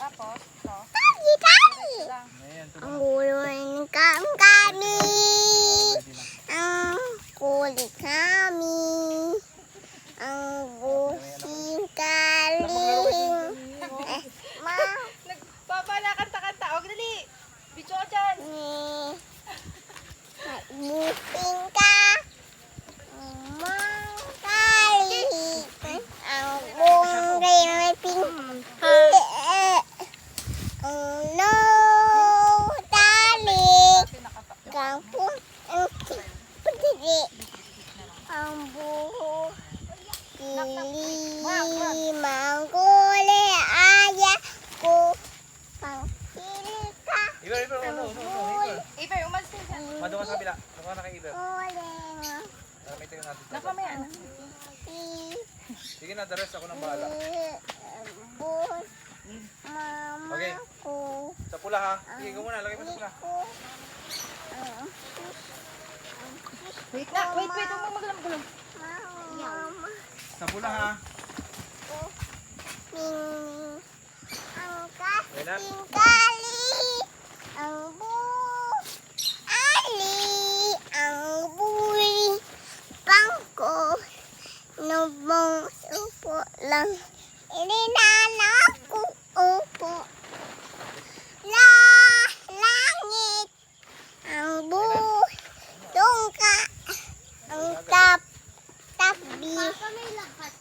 Tapos, ito. Tagi, tagi. Ayan, ito Ang ba? gulo ng kami. Ang kulit kami. Ang busing kaling. Ma. Papa, nakanta-kanta. O, dali. Video ka dyan. Busing ka. Mang kaling. Ang bungay may pink. Ang no talik. Kampung ang pagdiri. Ang buho. Pili mangguli aya ko. Pangpili ka. Iber, Iber. Iber, umalis ka dyan. Mado ka sa kabila. Mado ka na kay Iber. Kuling. Para may tingnan natin. Nakamaya na. Sige na, the rest ako nang bahala. Bus. Mama Okay. ko. Sa pula ha. Sige, ikaw muna. Lagay mo sa pula. Wait na, wait. Huwag mo maglambulang. Mama. Sa pula ha. Ming. Ang Okay na? kasing kali. Ang ali. Ang buli. Pangko. Nubong upo lang. Ininana ko upo. Langit. Ang tungka. Ang tabi.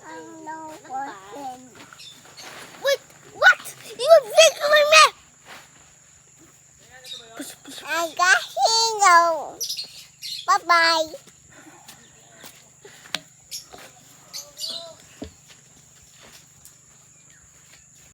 Ang lawatan. Wait, what? You victim me! Ang kahingaw. Bye-bye.